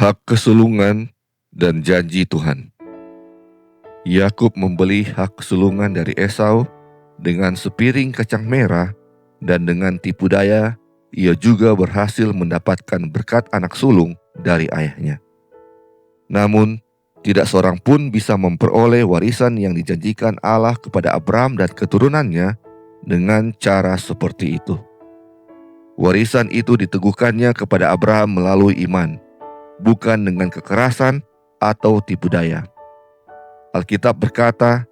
Hak kesulungan dan janji Tuhan. Yakub membeli hak kesulungan dari Esau dengan sepiring kacang merah, dan dengan tipu daya ia juga berhasil mendapatkan berkat anak sulung dari ayahnya. Namun, tidak seorang pun bisa memperoleh warisan yang dijanjikan Allah kepada Abraham dan keturunannya dengan cara seperti itu. Warisan itu diteguhkannya kepada Abraham melalui iman, bukan dengan kekerasan atau tipu daya. Alkitab berkata,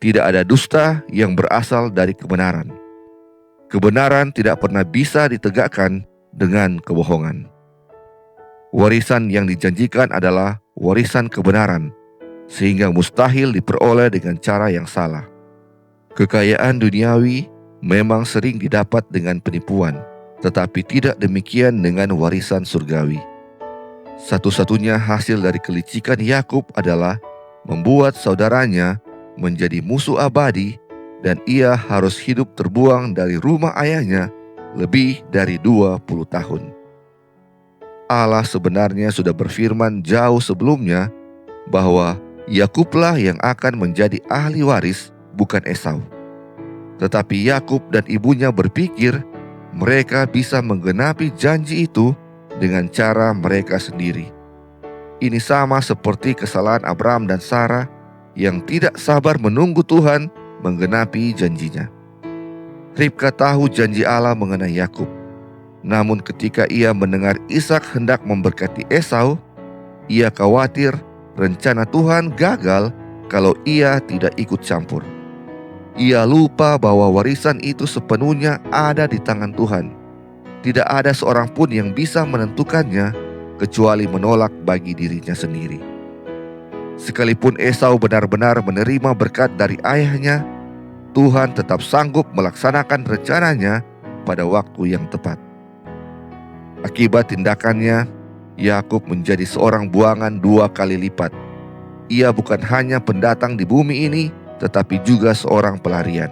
tidak ada dusta yang berasal dari kebenaran. Kebenaran tidak pernah bisa ditegakkan dengan kebohongan. Warisan yang dijanjikan adalah warisan kebenaran, sehingga mustahil diperoleh dengan cara yang salah. Kekayaan duniawi memang sering didapat dengan penipuan, tetapi tidak demikian dengan warisan surgawi. Satu-satunya hasil dari kelicikan Yakub adalah membuat saudaranya menjadi musuh abadi, dan ia harus hidup terbuang dari rumah ayahnya lebih dari 20 tahun. Allah sebenarnya sudah berfirman jauh sebelumnya bahwa Yakublah yang akan menjadi ahli waris, bukan Esau. Tetapi Yakub dan ibunya berpikir mereka bisa menggenapi janji itu dengan cara mereka sendiri. Ini sama seperti kesalahan Abraham dan Sarah yang tidak sabar menunggu Tuhan menggenapi janjinya. Ribka tahu janji Allah mengenai Yakub. Namun ketika ia mendengar Ishak hendak memberkati Esau, ia khawatir rencana Tuhan gagal kalau ia tidak ikut campur. Ia lupa bahwa warisan itu sepenuhnya ada di tangan Tuhan. Tidak ada seorang pun yang bisa menentukannya kecuali menolak bagi dirinya sendiri. Sekalipun Esau benar-benar menerima berkat dari ayahnya, Tuhan tetap sanggup melaksanakan rencananya pada waktu yang tepat. Akibat tindakannya, Yakub menjadi seorang buangan 2 kali lipat. Ia bukan hanya pendatang di bumi ini, tetapi juga seorang pelarian.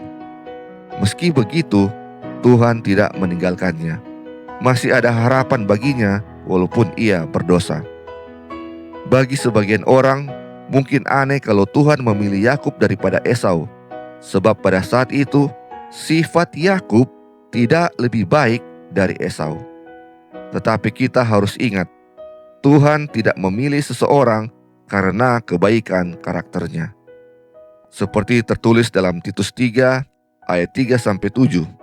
Meski begitu, Tuhan tidak meninggalkannya. Masih ada harapan baginya walaupun ia berdosa. Bagi sebagian orang, mungkin aneh kalau Tuhan memilih Yakub daripada Esau, sebab pada saat itu sifat Yakub tidak lebih baik dari Esau. Tetapi kita harus ingat, Tuhan tidak memilih seseorang karena kebaikan karakternya. Seperti tertulis dalam Titus 3 ayat 3-7.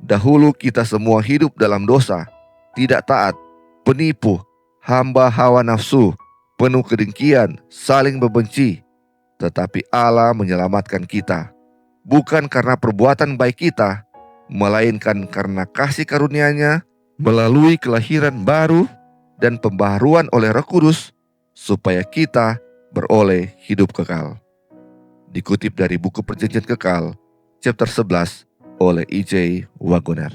Dahulu kita semua hidup dalam dosa, tidak taat, penipu, hamba hawa nafsu, penuh kedengkian, saling membenci. Tetapi Allah menyelamatkan kita, bukan karena perbuatan baik kita, melainkan karena kasih karunia-Nya melalui kelahiran baru dan pembaharuan oleh Roh Kudus, supaya kita beroleh hidup kekal. Dikutip dari buku Perjanjian Kekal, chapter 11 oleh E.J. Wagoner.